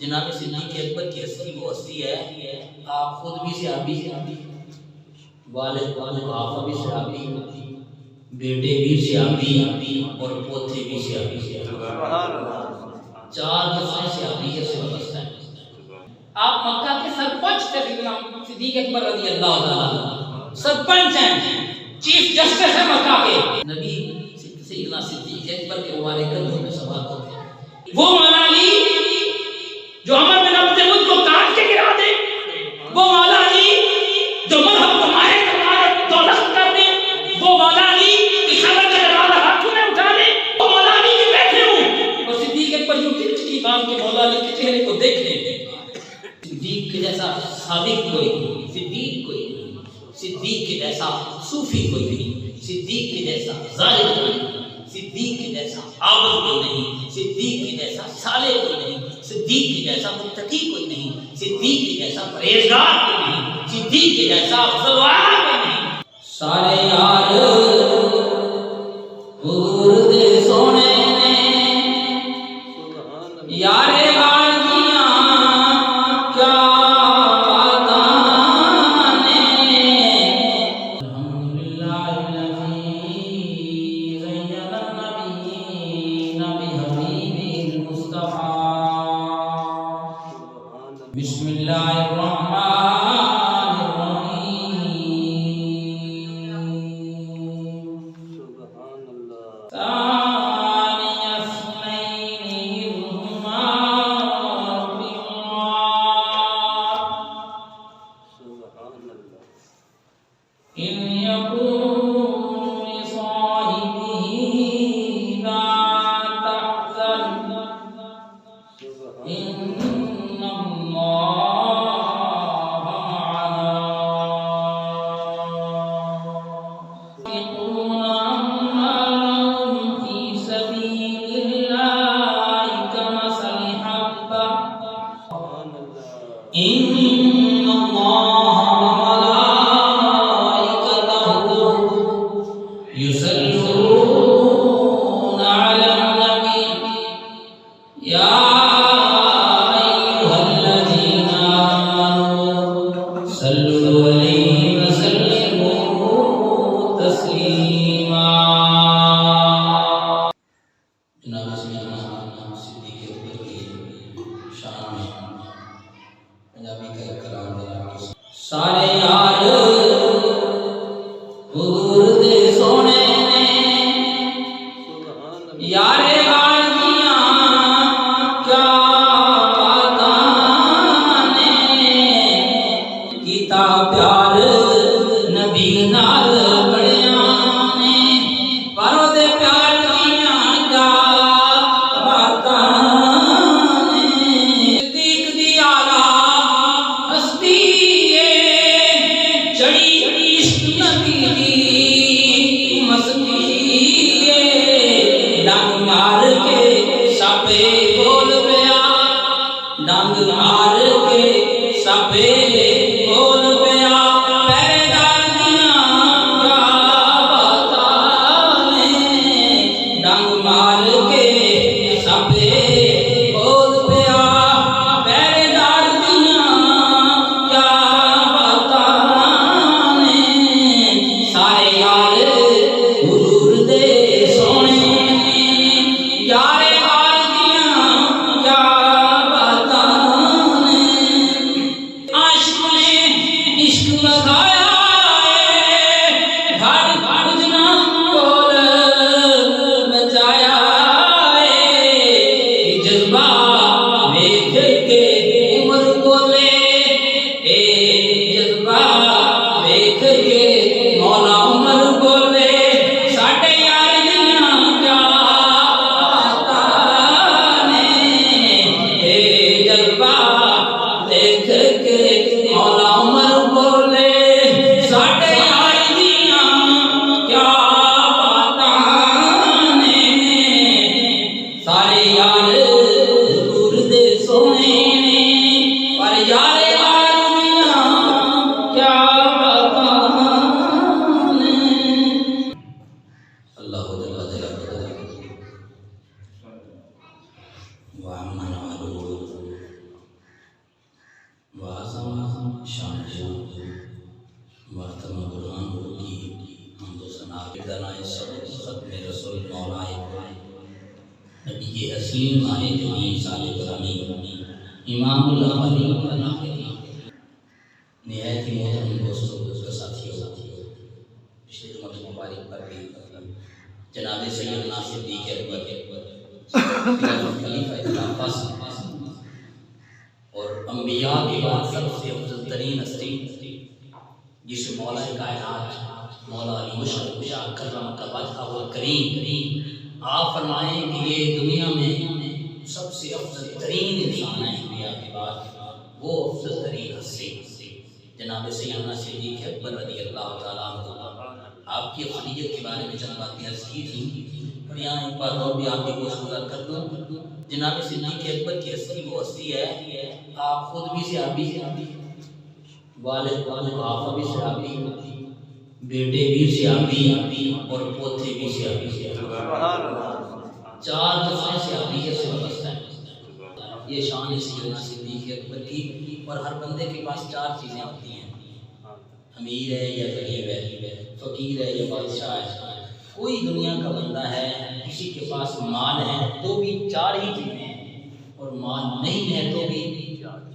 جناب صدیق اکبر کی ہستی وہ ہستی ہے، آپ خود بھی صحابی، والد آپ بھی صحابی، بیٹے بھی صحابی اور پوتے بھی صحابی، چار دفعہ صحابیت سے وابستہ ہیں۔ آپ مکہ کے سرپنچ تھے سیدنا صدیق اکبر رضی اللہ تعالیٰ، سرپنچ ہیں، چیف جسٹس ہیں مکہ کے۔ نبی سیدنا صدیق اکبر کے ہمارے کندھوں میں سوار ہوتے ہیں۔ وہ مولا علی جو عمر بن عبد العزیز کو کاٹ کے گرا دے، وہ مولا علی جو مذہب کو ماہر کرائے دولت کر دے، وہ مولا علی کی خبر کا ارادہ ہاتھوں میں اٹھا لے، وہ مولا علی کے بیٹھے ہوں اور صدیق اکبر جو چٹکی باندھ کے مولا علی کے چہرے کو دیکھ لیں۔ صدیق کے جیسا صادق کوئی نہیں، صدیق کوئی نہیں، صدیق کے جیسا صوفی کوئی نہیں، صدیق کے جیسا ظالم کوئی نہیں، صدیق کے جیسا عابد کوئی نہیں، صدیق کے جیسا صالح کوئی نہیں، صدیق کے جیسا متقی کوئی نہیں، صدیق کے جیسا پرہیزگار کوئی نہیں، صدیق کے جیسا افضل والا کوئی نہیں۔ سارے یار حضور دے سونے نے یارے بسم اللہ الرحمن الرحیم سبحان اللہ ثانی اثنین ہما سبحان اللہ ان یکون لصاحبہ لا تحزن ان سارے یار حضور دے سونے نے یارے غازیاں کیا باتاں نے کیتا پیار نبی نال بڑیاں نے پر دے پیار دیاں کیا باتاں نے صدیق دی آلہ ہستی ڈنگ مار کے سپے بول پیا، ڈنگ مار کے سپے بول پیا، پہرےدار دیاں کیا باتاں نے، ڈنگ مار کے سپے بول پیا، پہرےدار دیاں کیا باتاں نے۔ سارے یار حضور دے سونے یارے غازیاں کیا باتاں نے، عاشق نے عشق لگایا گھر بجنا کول بچایا جذبہ ویکھ کے عمر بولے، جذبہ ویکھ کے مولا عمر بولے، ساڈے یار دیاں کیا باتاں نے، جذبہ دیکھ کے مولا عمر بولے، ساڈے یار دیاں کیا باتاں نے۔ سارے یار حضور دے سونے نے پر یارے غازیاں کیا باتاں نے۔ اللہ جل جلالہ وعمن عدو تسلیم آئے جمی سال قرآنی امام الاولین والآخرین۔ نہایت ہی محترم دوستوں و ساتھیوں، پچھلے جمعہ مبارک پر بھی جناب سیدنا صدیق اکبر خلیفہ خلافہ اور انبیاء کے بعد سب سے افضل ترین ہستی جس مولا کائنات مولا علی مشرف شاہ کرم کا وجہ و کریم آپ فرمائیں کہ یہ دنیا میں سب سے افضل ترین انسان ہے انبیاء کے بعد، وہ افضل ترین ہستی جناب سیدنا صدیق اکبر رضی اللہ تعالیٰ عنہ۔ آپ کی افضلیت کے بارے میں چند باتیں عرض کی تھیں، اور یہاں ایک بات اور بھی آپ کی گوش گزار کر دوں۔ جناب صدیق اکبر کی ہستی وہ ہستی ہے، آپ خود بھی صحابی، والد صحابہ بھی صحابی، بیٹے بھی صحابی اور پوتے بھی صحابی، چار دفعہ صحابیت سے وابستہ ہیں۔ یہ شان ہے سیدنا صدیق اکبر کی، اور ہر بندے کے پاس چار چیزیں ہوتی ہیں، امیر ہے یا غریب ہے، فقیر ہے یا بادشاہ ہے۔ کوئی دنیا کا بندہ ہے کسی کے پاس مال ہے تو بھی چار ہی چیزیں ہیں، اور مال نہیں ہے تو بھی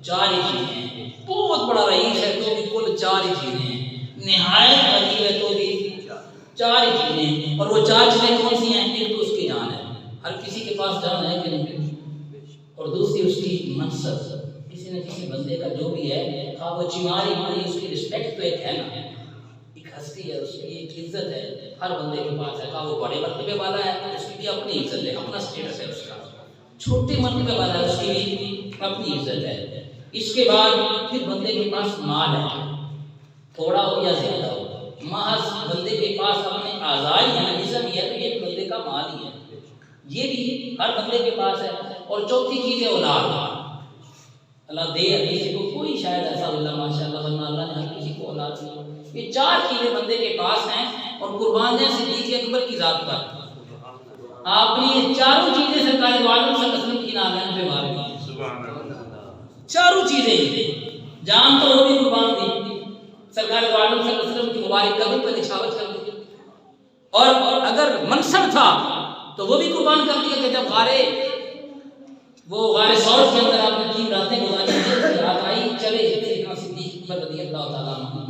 چار ہی چیزیں ہیں، بہت بڑا رئیس ہے تو بھی کل چار ہی چیزیں ہیں، نہایت غریب ہے تو بھی چار ہی چیزیں ہیں، اور وہ چار چیزیں کون سی ہیں؟ ایک تو اس کی جان ہے، ہر کسی کے پاس جان ہے کہ نہیں، اور دوسری اس کی منصب، کسی نہ کسی بندے کا جو بھی ہے، خواہ وہ چماری ماری، اس کی رسپیکٹ تو ایک ہے نا، ایک ہستی ہے، اس کی ایک عزت ہے، ہر بندے کے پاس ہے، خواہ وہ بڑے مرتبے والا ہے تو اس کی بھی اپنی عزت ہے، اپنا سٹیٹس ہے اس کا، چھوٹے مرتبے والا ہے اس کی بھی اپنی عزت ہے۔ اس کے بعد پھر بندے کے پاس مال ہے، تھوڑا ہو یا زیادہ ہو، محض بندے کے پاس اپنے اعضاء ہی ہیں، جسم ہی ہے تو یہ بندے کا مال ہی ہے، یہ بھی ہر بندے کے پاس ہے۔ اور چوتھی چیز ہے اولاد، اللہ دے کسی کو، کوئی شاید ایسا اللہ ماشاءاللہ ورنہ اللہ نے ہر کسی کو اولاد دی۔ یہ چار چیزیں بندے کے پاس ہیں، اور قربان جائیں صدیق اکبر کی ذات پر آپ نے یہ چاروں چیزیں سرکار دو عالم صلی اللہ علیہ وسلم کی نامین پہ مار دی، چاروں چیزیں، جان تو وہ بھی قربان دی، سرکار دو عالم صلی اللہ علیہ وسلم کی مبارک قبر پر نشاور کر دی، اور اگر منصب تھا تو وہ بھی قربان کر دیا کہ جب غار ثور کے اندر آپ نے 3 راتیں گزاری، رات آئی چلے سیدنا صدیق اکبر رضی اللہ تعالیٰ عنہ،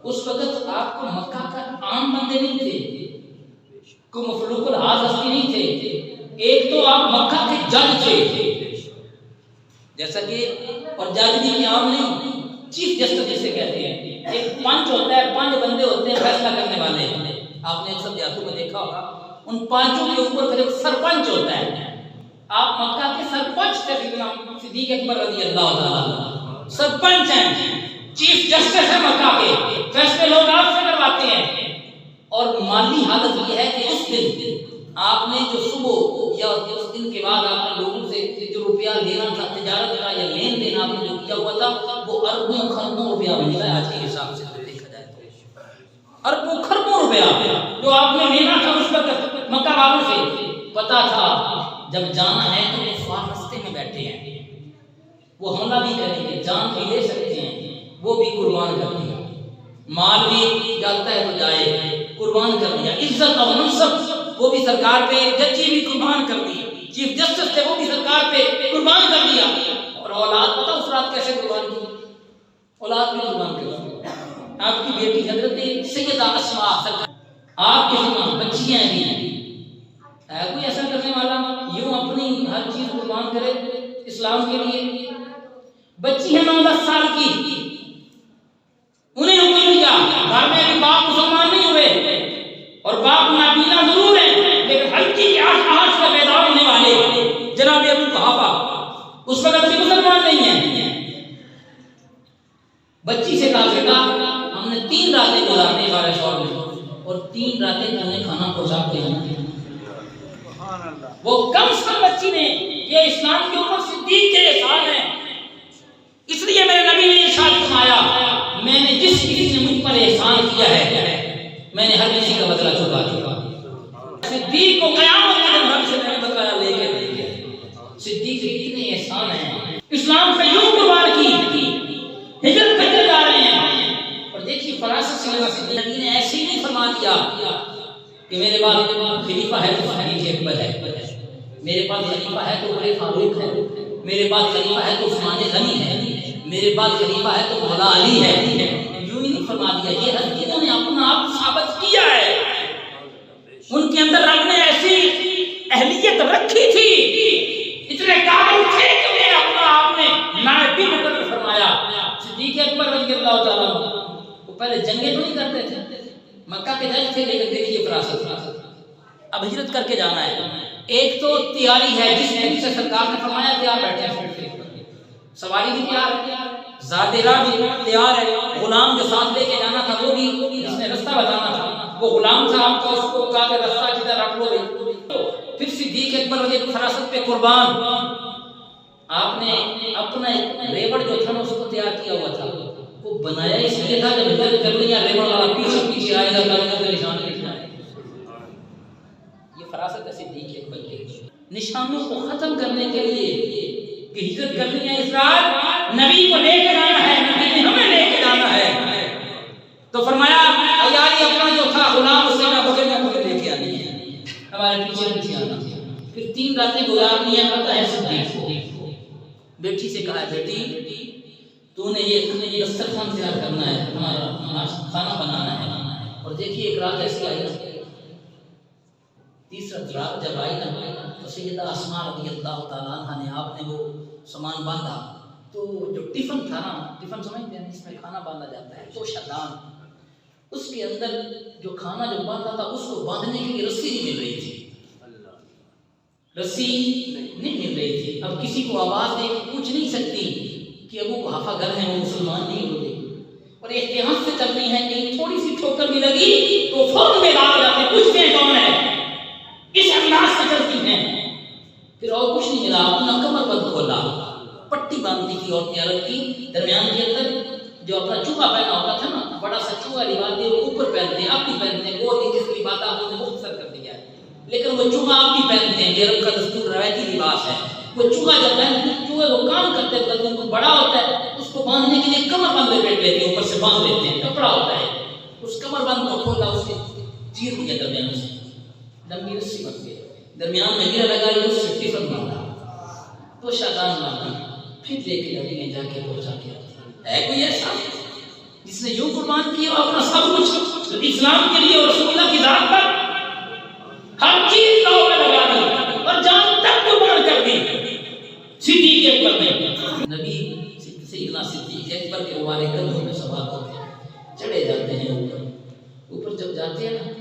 اس وقت آپ کو مکہ کا عام بندے نہیں تھے، کوئی مخلوق الحاظ ہستی نہیں تھے، ایک تو آپ مکہ کے جج تھے، جیسا کہ، اور جج بھی عام نہیں، چیف جسٹس جسے کہتے ہیں، ایک پنچ ہوتا ہے، 5 بندے ہوتے ہیں فیصلہ کرنے والے، آپ نے اکثر دیہاتوں میں دیکھا ہوگا، ان 5 کے اوپر پھر ایک سرپنچ ہوتا ہے، آپ مکہ کے سرپنچ تھے سیدنا صدیق اکبر رضی اللہ تعالیٰ، سرپنچ ہیں، چیف جسٹس ہیں مکہ کے، فیصلے لوگ آپ سے کرواتے ہیں۔ اور مالی حالت یہ ہے کہ اس دن آپ نے جو صبح یا اس دن کے بعد آپ نے لوگوں سے جو روپیہ لینا تھا، تجارت کا یا لین دین آپ نے جو کیا ہوا تھا، وہ اربوں خربوں روپیہ بنتا ہے آج کے حساب سے دیکھا جائے تو، اربوں خربوں روپیہ جو آپ نے لینا تھا اس وقت مکہ والوں سے، پتا تھا جب جانا ہے تو وہ سوار رستے میں بیٹھے ہیں، وہ حملہ بھی کریں گے، جان بھی لے سکتے ہیں، وہ بھی قربان کر دیا، مال بھی جاتا ہے تو جائے، قربان کر دیا، عزت اور منصب وہ بھی سرکار پہ، ججی بھی قربان کر دی، چیف جسٹس تھے وہ بھی سرکار پہ قربان کر دیا، اور اولاد پتہ اس رات کیسے قربان کی، اولاد بھی قربان کر دی، آپ کی بیٹی حضرت سیدہ اسماء سرکار، آپ کی ماں بچیاں بھی ہیں، ہے کوئی ایسا کرنے والا یوں اپنی ہر چیز قربان کرے اسلام کے لیے؟ بچی ہے 9-10 سال کی، انہیں حکم دیا، گھر میں بھی باپ مسلمان نہیں ہوئے اور باپ نابینا ضرور ہے، لیکن ہلکی کی آہٹ سے بیدار ہونے والے جناب ابو قحافہ اس وقت بھی مسلمان نہیں ہیں، بچی سے کہا بیٹا ہم نے 3 راتیں گزارنے غار ثور میں، اور 3 راتیں تمہیں کھانا پہنچا کے آنا، وہ کم سے کم بچی نے، یہ اسلام کے اوپر صدیق کے احسان ہے، اس لیے میرے نبی نے ارشاد فرمایا میں نے جس کسی نے مجھ پر احسان کیا ہے میں نے ہر کسی کا بدلہ چکا دیا، صدیق کو قیامت کے دن رب سے میں نے بتایا لے کے دے دیا، صدیق کے اتنے احسان ہیں، اسلام پہ یوں قربان کی، ہجرت کرتے جا رہے ہیں، اور دیکھیے فراست سے صدیق نے ایسے ہی نہیں فرما دیا کہ میرے بعد خلیفہ ہے تو صدیق اکبر ہے، میرے پاس خلیفہ ہے تو عمر فاروق ہے، میرے پاس خلیفہ ہے تو عثمان غنی ہے، میرے پاس خلیفہ ہے تو مولا علی ہے. یوں ہی نہیں فرما دیا، یہ ہر چیزوں نے اپنا آپ ثابت کیا ہے. ان کے اندر رب نے ایسی اہلیت رکھی تھی، اتنے قابل تھے کہ انہیں اپنا آپ نے نائب بھی مقرر فرمایا. صدیق اکبر رضی اللہ تعالیٰ وہ پہلے جنگیں تو نہیں کرتے تھے، مکہ کے جج تھے، لیکن دیکھیے فراست، اب ہجرت کر کے جانا ہے. ایک تو تیاری ہے، جس نے سے سرکار نے فرمایا تیار بیٹھے ہیں، سواری بھی تیار ہے، زادرہ بھی تیار ہے، غلام جو ساتھ لے کے جانا تھا وہ بھی، جس نے رستہ بتانا تھا وہ غلام تھا، آپ کو اس کو کہا کہ رستہ کدھر رکھ لو. پھر صدیق اکبر رضی اللہ فراست پہ قربان، آپ نے اپنا ایک ریوڑ جو تھا نا اس کو تیار کیا ہوا تھا، وہ بنایا اس لیے تھا کہ ہجرت کر لیا ریوڑ والا پیچھے پیچھے آئے گا کلمہ کا نشان مٹ جائے. یہ فراست ہے صدیق اکبر کی. نشانوں کو ختم کرنے کے لیے کہ ہجرت کرنی ہے، اس رات نبی کو لے کے جانا ہے، نبی نے ہمیں لے کے جانا ہے. تو فرمایا عیالی اپنا جو تھا غلام اسے نہ بغیر نہ کوئی لے کے آنی ہے، ہمارے پیچھے پیچھے آنا. پھر 3 راتیں گزارنی ہے. پتہ ہے صدیق کو بیٹی سے کہا، بیٹی تو نے یہ دسترخوان تیار کرنا ہے، ہمارا کھانا بنانا ہے. اور دیکھیے ایک رات ایسی آئی، تیسرا رات جب آئی نا تو سیدہ اسماء رضی اللہ تعالیٰ عنہ نے آپ نے وہ سامان باندھا. تو جو ٹفن تھا نا، ٹفن سمجھتے ہیں جس میں کھانا باندھا جاتا ہے، توشہ دان، اس کے اندر جو کھانا جو باندھا تھا اس کو باندھنے کے لیے رسی نہیں مل رہی تھی، رسی نہیں مل رہی تھی. اب کسی کو آواز دے کے پوچھ نہیں سکتی کہ ابو حافظ گھر ہیں، وہ مسلمان نہیں ہوتے، اور احتیاط سے چلنی ہے. کہیں تھوڑی سی ٹھوکر بھی لگی تو فوراً میں آ جاتے ہیں، پوچھتے ہیں کون ہے، اس انداز سے چلتی ہیں. پھر اور کچھ نہیں ملا، اپنا کمر بند کھولا، پٹی باندھی تھی عورتیں عرب کی، درمیان کے اندر جو اپنا چوہا پہنا ہوتا تھا نا، بڑا سا چوہا لباس وہ اوپر پہنتے ہیں، اب بھی پہنتے ہیں، وہ جس کی بات آپ نے مختصر کر دیا ہے، لیکن وہ چوہا اب بھی پہنتے ہیں، یہ عرب کا دستور روایتی لباس ہے. وہ چوہا جب پہنتے ہیں، چوہے وہ کام کرتے ہیں، بدن کو بڑا ہوتا ہے، اس کو باندھنے کے لیے کمر بند لپیٹ لیتے ہیں، اوپر سے باندھ لیتے ہیں، کپڑا ہوتا ہے. اس کمر بند کو کھولا، اس کے چیر دیا درمیان سے، لمبی رسی بن گئی، درمیان میں گرہ لگائی، اس سے ٹفن باندھا، تو شادان باندھا. پھر لے کے نبی نے جا کے پہنچا کے ہے کوئی ایسا جس نے یوں قربان کیا اپنا سب کچھ اسلام کے لیے اور رسول اللہ کی ذات پر ہر چیز داؤ میں لگا دی اور جان تک قربان کر دی. صدیق اکبر نے نبی سیدنا صدیق اکبر کے والے کندھوں میں سوار ہوتے ہیں، چڑھے جاتے ہیں اوپر جب جاتے ہیں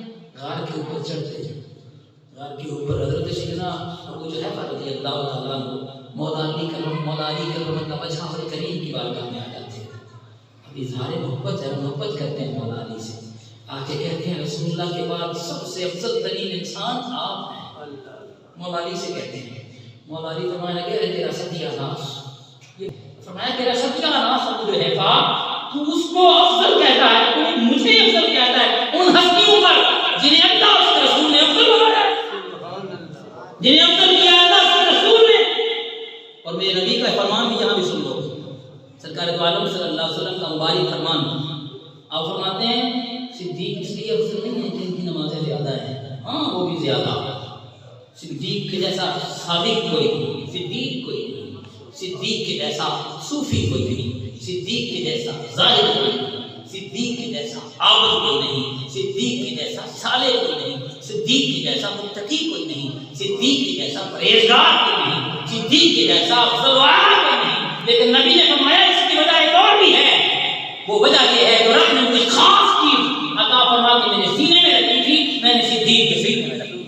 غار کے اوپر چڑھتے ہیں، غار کے اوپر حضرت سیدنا ابو جحیفہ رضی اللہ تعالیٰ عنہ مولا علی کرم اللہ وجہہ اور کریم کی بارگاہ میں آ جاتے ہیں. اب اظہار محبت ہے، محبت کرتے ہیں مولا علی سے، آ کے کہتے ہیں رسول اللہ کے بعد سب سے افضل ترین انسان آپ ہیں. مولا علی سے کہتے ہیں، مولا علی فرمایا کہ تیرا ستیہ ناس، یہ فرمایا تیرا ستیہ ناس ابو جحیفہ، تو اس کو افضل کہتا ہے، تو مجھے افضل کہتا ہے ان ہستیوں پر جنہیں اللہ اس کے رسول نے افضل بنایا، جنہیں افضل کیا اللہ اس کے رسول نے. اور میرے نبی کا فرمان بھی یہاں بھی سن لو، سرکار دو عالم صلی اللہ علیہ وسلم کا مبارک فرمان. آپ فرماتے ہیں صدیق اس لیے افضل نہیں ہے جن کی نمازیں زیادہ ہیں، ہاں وہ بھی زیادہ، صدیق کے جیسا صادق کوئی نہیں، صدیق کوئی نہیں، صدیق کے جیسا صوفی کوئی نہیں، صدیق کے جیسا زاہد کوئی نہیں، صدیق کے جیسا عابد کوئی نہیں، صدیق کے جیسا صالح کوئی نہیں، صدیق کے جیسا متقی کوئی نہیں، صدیق کے جیسا پرہیزگار کوئی نہیں، صدیق کے جیسا افضل والا کوئی نہیں. لیکن نبی نے فرمایا اس کی وجہ ایک اور بھی ہے، وہ وجہ یہ ہے کہ رب نے مجھے خاص چیز عطا فرما کے میرے سینے میں رکھی تھی، میں نے صدیق کے سینے میں رکھی،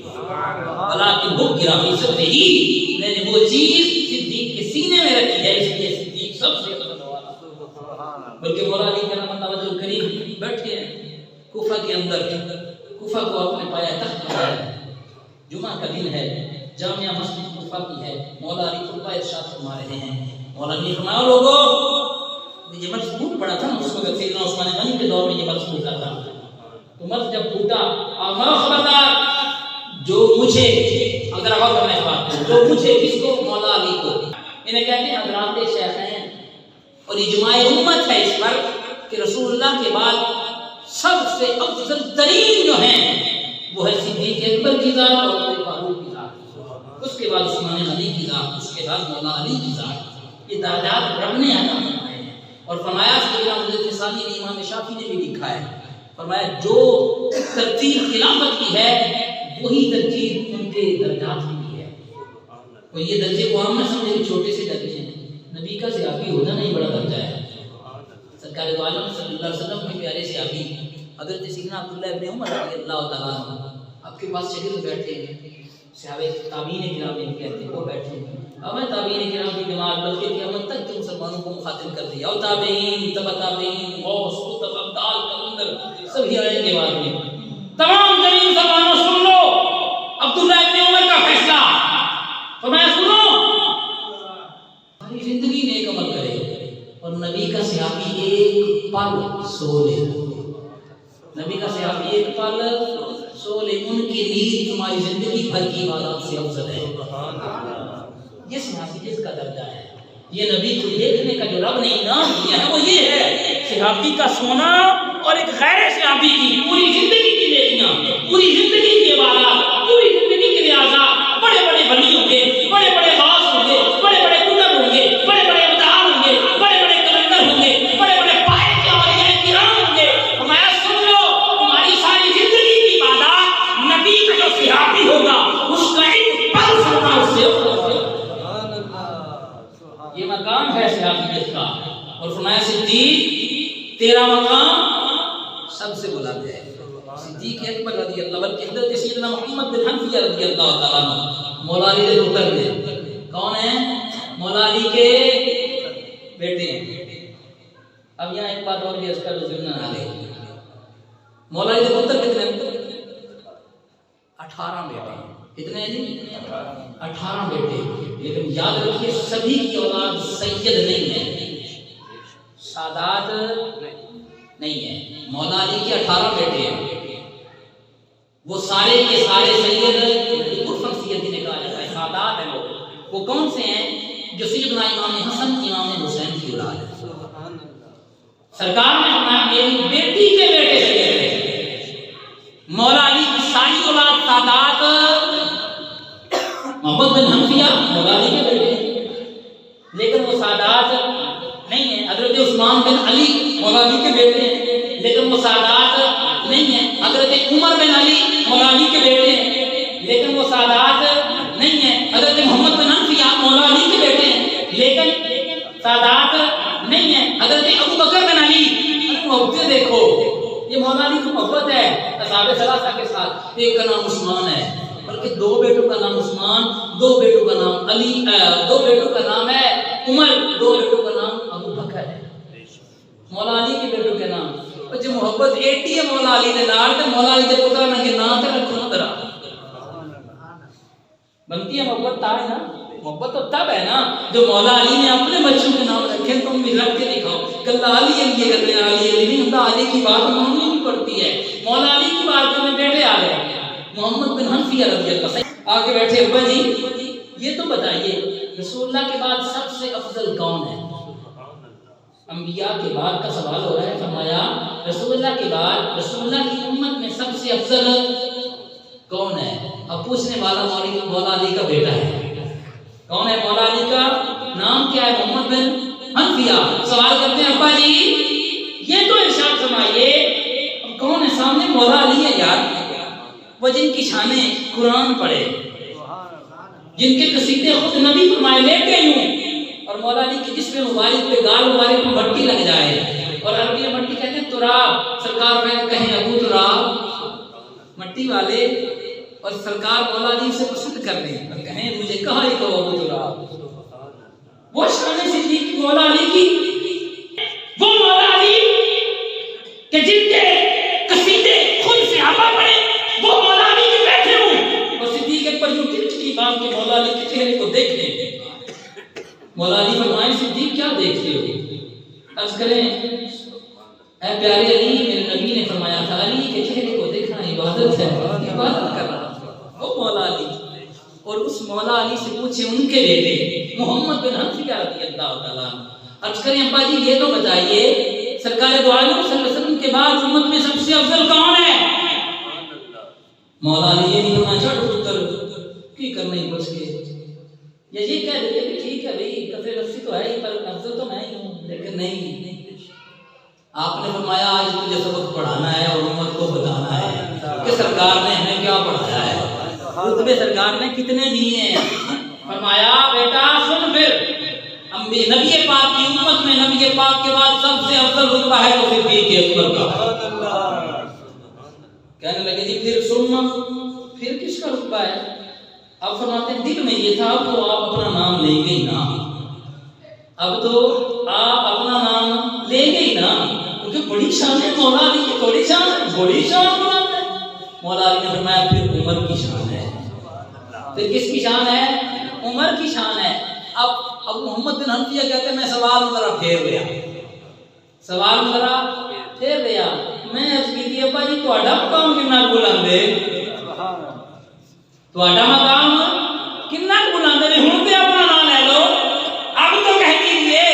بلاکن بک گرا فی صدرہ، میں نے وہ چیز صدیق کے سینے میں رکھی ہے، اس لیے صدیق سب سے افضل والا. بلکہ مولا علی کرم اللہ وجہ الکریم بیٹھے ہیں کوفہ کے اندر، کوفہ کو آپ نے پایا تخت بنایا ہے، جمعہ کا دن ہے، جامعہ مسجد کوفہ کی ہے، مولا علی خطبہ ارشاد فرما رہے ہیں. مولا علی فرمایا لوگوں یہ مرض پھوٹ پڑا تھا نا اس وقت سیدنا عثمان غنی کے دور میں یہ مرض پھوٹا تھا، تو مرض جب پھوٹا آپ خبردار جو مجھے اگر آپ میں بات کروں جو مجھے کس کو مولا علی کو انہیں کہتے ہیں حضرات شیخین، اور اجماع امت ہے اس پر کہ رسول اللہ کے بعد سب سے افضل ترین جو ہیں وہ ہے صدیق اکبر کی ذات اور عمر فاروق کی ذات. اس کے بعد عثمان غنی کی ذات، اس کے بعد مولا علی کی ذات، یہ درجات رب نے عطا فرمائے ہیں۔ اور فرمایا سیدنا حضرت ثانی نے امام شافعی نے بھی لکھا ہے، فرمایا جو ترتیب خلافت کی ہے وہی ترتیب ان کے درجات کی بھی ہے۔ اور یہ درجے کو ہم نہ سمجھے چھوٹے سے درجے ہیں، نبی کا صحابی ہونا نہیں بڑا درجہ ہے۔ سرکار دو عالم صلی اللہ علیہ وسلم کے پیارے صحابی حضرت سیدنا عبداللہ ابن عمر رضی اللہ تعالیٰ عنہ آپ کے پاس شاگرد بیٹھے ہیں، صحابہ تابعین کرام ان کہتے ہیں، وہ بیٹھے ہیں، ہمیں تابعین کرام کی جماعت بلکہ قیامت تک کے مسلمانوں کو مخاطب کر دیا، اور تابعین تبع تابعین غوث قطب ابدال کلندر سبھی آئے کے بعد میں تمام جميع مسلمانوں سن لو عبداللہ ابن عمر کا فیصلہ، فرمایا سنو ہماری زندگی میں ایک عمل کرے اور نبی کا صحابی ایک پل سو لے، نبی کا صحابی ایک پل سو لے، ان کی نیند تمہاری زندگی بھر کی عبادات سے افضل ہے۔ یہ صحابی جس کا درجہ ہے، یہ نبی کو دیکھنے کا جو رب نے انعام دیا ہے وہ یہ ہے، صحابی کا سونا اور ایک غیر صحابی کی پوری زندگی کی نیکیاں، پوری زندگی کی عبادات، پوری زندگی کے ریاضات، بڑے بڑے ولی ہوں گے، بڑے بڑے غوث ہوں گے، بڑے بڑے قطب ہوں گے، بڑے بڑے ابدال ہوں گے، بڑے بڑے کلندر ہوں گے، بڑے بڑے پائے کے اولیاء کرام ہوں گے، ہمارا سن لو تمہاری ساری زندگی کی عبادات نبی کا جو صحابی ہوگا اس کا ایک پل سونا اس سے یہ مقام ہے صحابیت کا۔ اور فرمایا صدیق تیرا مقام سب سے بلند ہے، صدیق اکبر رضی اللہ عنہ، بلکہ حضرت سیدنا محمد بن حنفیہ رضی اللہ تعالیٰ عنہ مولا علی کے پتر ہیں، کون ہیں؟ مولا علی کے بیٹے ہیں۔ اب یہاں ایک بات اور بھی اس کا جو ضمن نہ لے، مولا علی کے پتر کتنے ہیں؟ 18 بیٹے ہیں، کتنے ہیں جی؟ 18 بیٹے، لیکن یاد رکھیے سبھی کی اولاد سید نہیں ہے، سادات نہیں ہے۔ مولا علی کے 18 بیٹے ہیں، وہ سارے کے سارے سید عرفاً سید نے کہا جاتا ہے، سادات ہیں وہ کون سے ہیں؟ جو سیدنا امام حسن امام حسین کی اولاد ہے۔ سرکار نے فرمایا میری بیٹی کے بیٹے سید ہیں، مولا علی کی ساری اولاد سادات محمد بن حنفیہ مولا علی کے بیٹے ہیں، لیکن وہ سادات نہیں ہیں۔ حضرت عثمان بن علی مولا علی کے بیٹے ہیں، لیکن وہ سادات نہیں ہیں۔ حضرت عمر بن علی مولا علی کے بیٹے ہیں، لیکن وہ سادات نہیں ہیں۔ حضرت محمد بن حنفیہ مولا علی کے بیٹے ہیں، لیکن سادات نہیں ہیں۔ حضرت ابو بکر بن علی، محبت دیکھو یہ مولا علی کی محبت ہے اصحاب ثلاثہ کے ساتھ، ایک کا نام عثمان ہے، بلکہ 2 بیٹوں کا نام عثمان، 2 بیٹوں کا نام علی، 2 بیٹوں کا نام ہے عمر، 2 بیٹوں کا نام ابو بکر ہے، مولا علی کے بیٹوں کے نام۔ اور جو محبت 80 ہے مولا علی نے نال تے مولا علی دے پتر نے کے نام تے رکھو نا ذرا بنتی ہے محبت تا ہے نا، محبت تو تب ہے نا جو مولا علی نے اپنے بچوں کے نام رکھے، تم بھی رکھ کے دکھاؤ۔ کلا علی علی کرتے ہیں، علی علی نہیں ہوتا، علی کی بات ماننی نہیں پڑتی ہے، مولا علی کی بات میں بیٹے آ گئے محمد بن حنفیہ رضی اللہ عنہ آگے بیٹھے، ابا جی یہ تو بتائیے رسول اللہ کے بعد سب سے افضل کون ہے؟ انبیاء کے بعد کا سوال ہو رہا ہے، فرمایا رسول اللہ کے بعد رسول اللہ کی امت میں سب سے افضل کون ہے؟ اب پوچھنے والا مولا علی کا بیٹا ہے، کون ہے مولا علی کا نام کیا ہے؟ محمد بن حنفیہ۔ سوال کرتے ہیں ابا جی یہ تو ارشاد فرمائیے اب کون ہے سامنے؟ مولا علی ہے یار، وہ جن کی شانیں قرآن پڑھے، جن کے قصیدے خود نبی فرمائے لیتے ہوں، اور مولا علی کی جسم مبارک پہ گال مبارک پہ مٹی لگ جائے، اور عربی میں مٹی کہتے ہیں تراب، سرکار میں کہیں ابو تراب مٹی والے، اور سرکار مولا علی سے پسند کر لیں اور کہیں مجھے کہا ہی کہو ابو تراب، وہ شان صدیق مولا علی کی، وہ مولا علی کہ جن کے قصیدے خود صحابہ پڑھے، وہ مولا علی کے بیٹھے ہوں، اور صدیق اکبر یوں ٹھٹکی باندھ کے مولا علی کے چہرے کو دیکھ لیں۔ مولا علی فرمائیں صدیق کیا دیکھتے ہو؟ عرض کریں اے پیارے علی میرے نبی نے فرمایا تھا علی کے چہرے کو دیکھنا عبادت ہے، عبادت کر رہا وہ مولا علی، اور اس مولا علی سے پوچھے ان کے بیٹے محمد بن حنفیہ رضی اللہ تعالیٰ عنہ۔ عرض کریں ابا جی یہ تو بتائیے سرکار دو عالم صلی اللہ علیہ وسلم کے بعد امت میں سب سے افضل کون ہے؟ مولا علی یہ نہیں فرمایا چھوڑ پتر کی کرنا ہی بس کے یا یہ کہہ دیتے کہ ٹھیک ہے بھائی کثیر نفسی تو ہے ہی پر افضل تو میں ہی ہوں، لیکن نہیں، آپ نے فرمایا آج مجھے سبق پڑھانا ہے اور امت کو بتانا ہے کہ سرکار نے ہمیں کیا پڑھایا ہے، رتبے سرکار نے کتنے دیے ہیں۔ فرمایا بیٹا سن، پھر نبی پاک کی امت میں نبی پاک کے بعد سب سے افضل رتبہ ہے وہ صدیق اکبر کا۔ کہنے لگے جی پھر سن، پھر کس کا رتبہ ہے؟ اب فرماتے ہیں دل میں یہ تھا اب تو آپ اپنا نام لیں گے ہی نا، اب تو آپ اپنا نام لیں گے ہی نا، کیونکہ بڑی شان ہے مولا علی کی، بڑی شان ہے، بڑی شان ہے۔ مولا علی نے فرمایا پھر عمر کی شان ہے۔ پھر کس کی شان ہے؟ عمر کی شان ہے۔ اب محمد بن حنفیہ کہتے ہیں میں سوال ذرا پھیر لیا، سوال ذرا پھیر لیا، میں اس کی تھی ابا جی تہاڈا مقام کنا بلاندے، تہاڈا مقام کنا بلاندے نے، ہن تے اپنا نام لے لو، اب تو کہہ دیجئے۔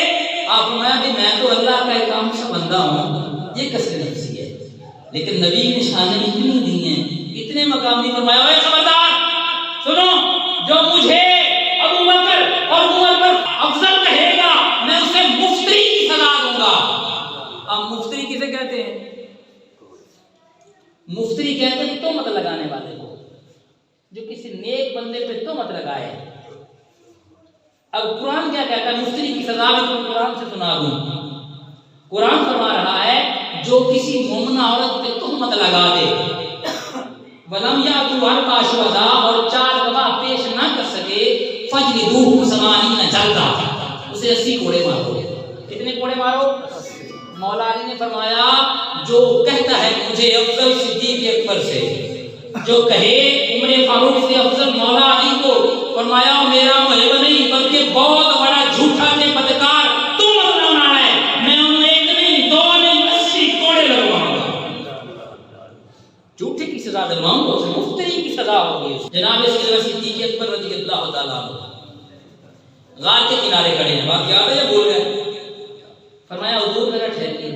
آپ فرمایا کہ میں تو اللہ کا ایک عام سا بندہ ہوں، یہ کس نفسی ہے، لیکن نبی نے شانیں اتنی دی ہیں، اتنے مقام نہیں فرمایا اے خبردار سنو، جو مجھے ابو بکر اور عمر پر افضل کہے گا میں اسے مفتری کی سزا دوں گا۔ اب مفتری کسے کہتے ہیں؟ مفتری کہتے ہیں تہمت لگانے والے کو، جو کسی نیک بندے پہ تہمت لگائے۔ اب قرآن کیا کہتا ہے؟ مفتری کی سزا بھی تم قرآن سے سنا دوں۔ قرآن فرما رہا ہے جو کسی مومنہ عورت پہ تہمت لگا دے، وَلَمْ يَأْتُوا أَرْبَعَ شُهَدَاءَ اور 4 گواہ پیش نہ کر سکے، فَجْلِدُوهُ 80 جلدہ، اسے 80 کوڑے مارو۔ کتنے کوڑے مارو؟ مولا علی نے فرمایا جو کہتا ہے مجھے افضل صدیق اکبر سے، جو کہے عمر فاروق سے افضل مولا علی کو، فرمایا میرا محب نہیں بلکہ بہت بڑا جھوٹا کے بدکار تو بنانا ہے، میں انہیں 1 نہیں 2 نہیں 80 کوڑے لگواؤں گا، جھوٹے کی سزا دلواؤں گا، اسے مفتری کی سزا ہوگی۔ جناب سیدنا صدیق اکبر رضی اللہ تعالیٰ عنہ غار کے کنارے کھڑے ہیں، بات یاد ہے یا بول گئے؟ فرمایا حضور میرا ٹھہریے،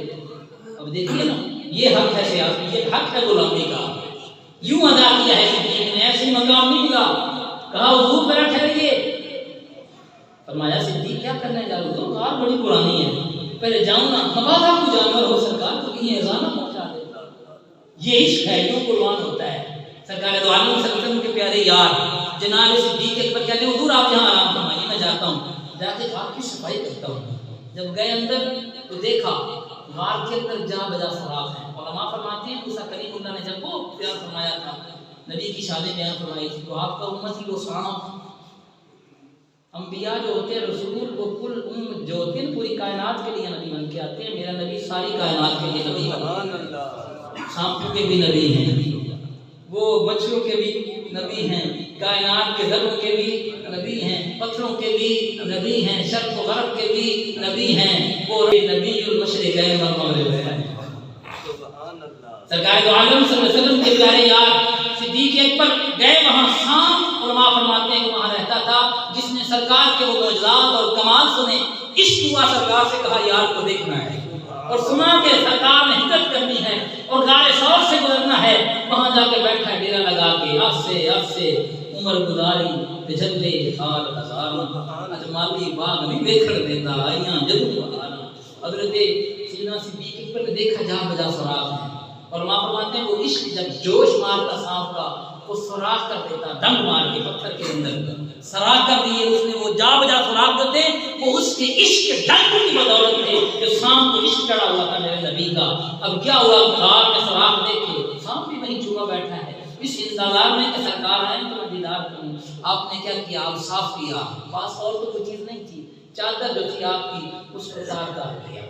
اب دیکھیے نا یہ حق ہے سیاسی، یہ حق ہے غلامی کا، یوں ادا کیا ہے صدیق نے، ایسی مقام نہیں ملا۔ کہا حضور میرا ٹھہریے، فرمایا صدیق کیا کرنے جا رہے ہو؟ غار بڑی پرانی ہے، پہلے جاؤں نا، مبادا کو جانور ہو سرکار تو کہیں اذان نہ پہنچا دے۔ یہ عشق ہے، یوں قربان ہوتا ہے۔ سرکار دو عالم صلی اللہ علیہ وسلم کے پیارے یار جناب صدیق اکبر کہتے ہیں حضور آپ یہاں آرام فرمائیے، میں جاتا ہوں، جا کے غار کی صفائی کرتا ہوں۔ جب گئے اندر تو دیکھا غار کے اندر جا بجا سوراخ ہیں۔ علماء فرماتے ہیں موسیٰ کلیم اللہ نے جب وہ بیان فرمایا تھا، نبی کی شان بیان فرمائی تھی، تو آپ کا امتی وہ سانپ، انبیاء جو ہوتے ہیں رسول وہ کل جو ہوتے ہیں پوری کائنات کے لیے نبی بن کے آتے ہیں، میرا نبی ساری کائنات کے لیے نبی بن کے، سانپوں کے بھی نبی ہیں، وہ مچھروں کے بھی نبی ہیں، کائنات کے ذروں کے بھی نبی ہیں، پتھروں کے بھی نبی ہیں، شرق و غرب کے بھی نبی ہیں، وہ نبی المشرقین والمغرب ہیں۔ سرکار دو عالم صلی اللہ علیہ وسلم کے پیارے یار صدیق اکبر گئے وہاں، سانپ علماء فرماتے ہیں کہ وہاں رہتا تھا جس نے سرکار کے وہ معجزات اور کمال سنے، عشق ہوا، سرکار سے کہا یار کو دیکھنا ہے، اور سنا کہ سرکار نے ہجرت کرنی ہے اور غار ثور سے گزرنا ہے، وہاں جا کے بیٹھا ڈیرا لگا کے اب سے عمر گزاری تجلے حال ہزاروں، اجمالی باغ نہیں دیکھڑ دیتا آئیاں جدوں بہاراں۔ حضرت سیدنا صدیق اکبر نے دیکھا جہاں بجا سوراخ ہے، اور ماں فرماتے ہیں وہ عشق جب جوش مارتا سانپ کا وہ سوراخ کر دیتا، ڈنگ مار کے پتھر کے اندر سوراخ کر دیے، اس نے وہ جا بجا سوراخ دیتے، وہ اس کے عشق کے ڈنگ کی بدولت تھے کہ سانپ کو عشق چڑھا ہوا تھا میرے نبی کا۔ اب کیا ہوا؟ غار میں سوراخ دیکھے، سانپ بھی وہیں چھپا بیٹھا ہے، اس انتظار میں کہ سرکار آئیں تو میں دیدار کروں۔ آپ نے کیا کیا؟ آپ صاف کیا، پاس اور تو کوئی چیز نہیں تھی، چادر جو تھی آپ کی اس کو تار تار کیا،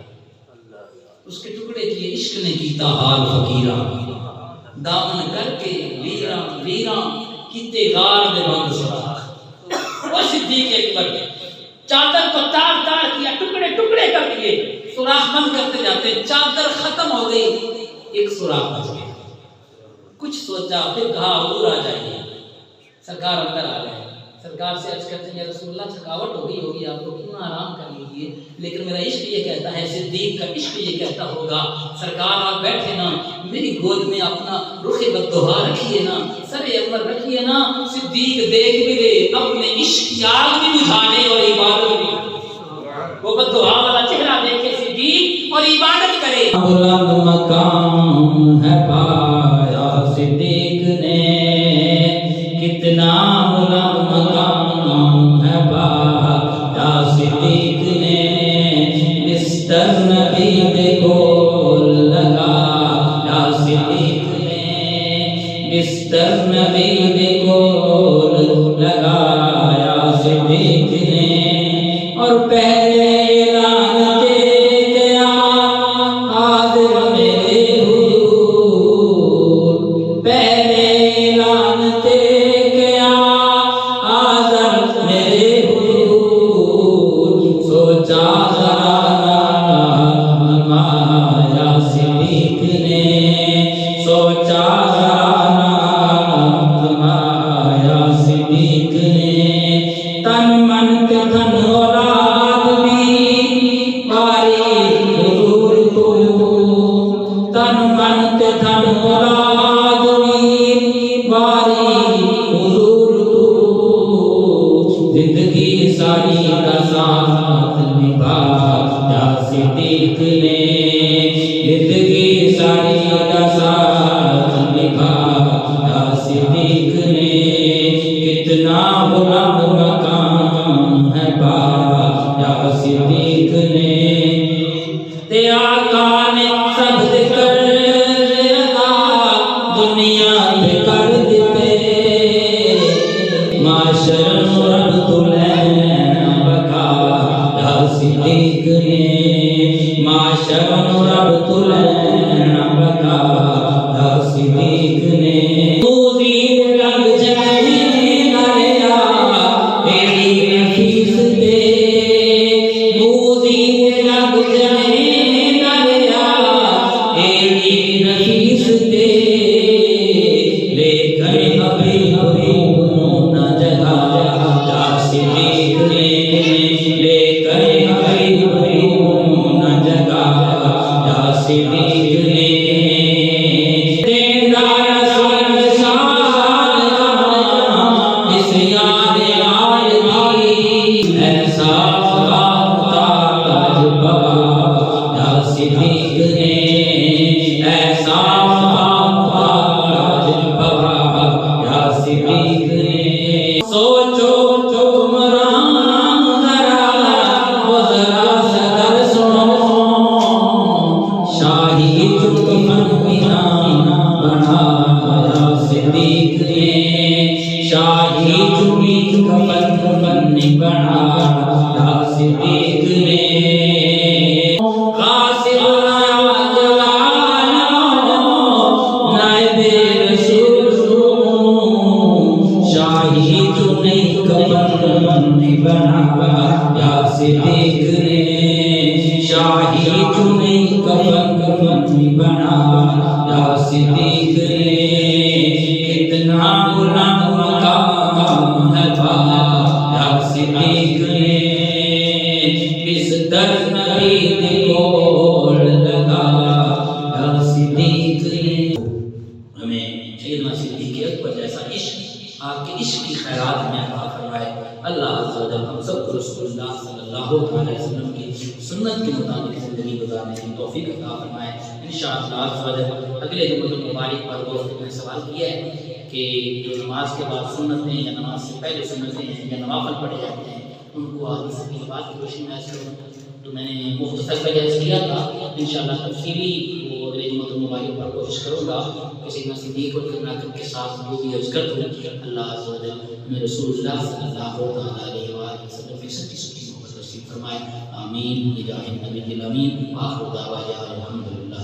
اس کے ٹکڑے کیے، عشق نے کیتا حال فقیرہ، دامن کر کے ویراں ویراں کیتے غار دے بند سوراخ۔ وہ صدیق اکبر چادر کو تار تار کیا، ٹکڑے ٹکڑے کر دیے، سوراخ بند کرتے جاتے، چادر ختم ہو گئی، ایک سوراخ بچ گیا۔ کچھ سوچا، پھر کہا حضور آ جائیے۔ سرکار اندر آ گئے، سرکار سے عرض کرتے ہیں یا رسول اللہ تھکاوٹ ہو گئی ہوگی آپ کو، کیوں آرام کر لیجیے، لیکن میرا عشق یہ کہتا ہے، صدیق کا عشق یہ کہتا ہوگا، سرکار آپ بیٹھے نا، میری گود میں اپنا رخ بددہا رکھیے نا، سر عمر رکھیے نا، صدیق دیکھ بھی لے اپنے عشق کی آگ بھی بجھانے اور عبادت بھی، وہ بددعا والا چہرہ دیکھے صدیق اور عبادت کرے۔ بلند مقام ہے پایا صدیق نے، کتنا بلند مقام ہے پایا صدیق نے، بستر نبی کے گول لگایا صدیق نے، بستر نبی کے گول لگایا صدیق نے، اور پہلے اعلان کیا حاضر میرے حضور، پہلے اعلان کیا حاضر میرے حضور، سوچا مایا صدیق نے، سوچا مایا صدیق نے، تن من کے دھن اولاد بھی باری حضور کو، تن من کے دھن اولاد بھی باری حضور کو، زندگی ساری کا ساتھ نبھایا صدیق نے، زندگی ساری کا ساتھ نبھایا صدیق نے، کتنا بلند مقام ہے پایا صدیق نے، تے آقا نے سب ذکر ادا دنیا پہ کر دیتے، معاشر رب العین بقایا صدیق نے، معاشر رب العین بقایا صدیق نے، لگ جائے نریا تیری نفیس دے، موزی لگ جائے نریا تیری نفیس دے، لیکن ابھی نہ جگایا صدیق نے، لیکن ابھی نہ جگایا صدیق نے، شاہی چمی کفن بنا صدیق نے، قاسم نائب رسول، شاہی چمی کفن بنا صدیق نے، شاہی چمی کفن بنا صدیق نے، کتنا بلند مقام ہے پایا صدیق نے، بستر نبی کے گول لگایا صدیق نے۔ ہمیں سیدنا صدیق اکبر جیسا عشق، آپ کے عشق کی خیرات میں عطا فرمائے۔ اللہ عز و جل ہم سب کو رسول اللہ صلی اللہ علیہ وسلم کی سنت کے مطابق زندگی گزارنے کی توفیق عطا فرمائے۔ انشاءاللہ عز و جل اگلے جمعہ المبارک پر دوستوں نے سوال کیا ہے کہ جو نماز کے بعد سنتیں یا نماز سے پہلے سنتیں ہیں یا نوافل پڑھے جاتے ہیں ان کو آگے سے بھی بات کی روشنی میں عرض کروں، تو میں نے مختصر کا عرض کیا تھا، انشاءاللہ تفصیلی وہ اگلے جمعہ المبارک پر کوشش کروں گا کہ سیدنا صدیق اور کرناکب کے ساتھ جو بھی عرض کر دوں۔ اللہ عز و جل ہمیں رسول اللہ صلی اللہ علیہ وسلم کی سچی سچی محبت نصیب فرمائے، آمین بجاہ النبی الامین، آخر دعوانا الحمدللہ۔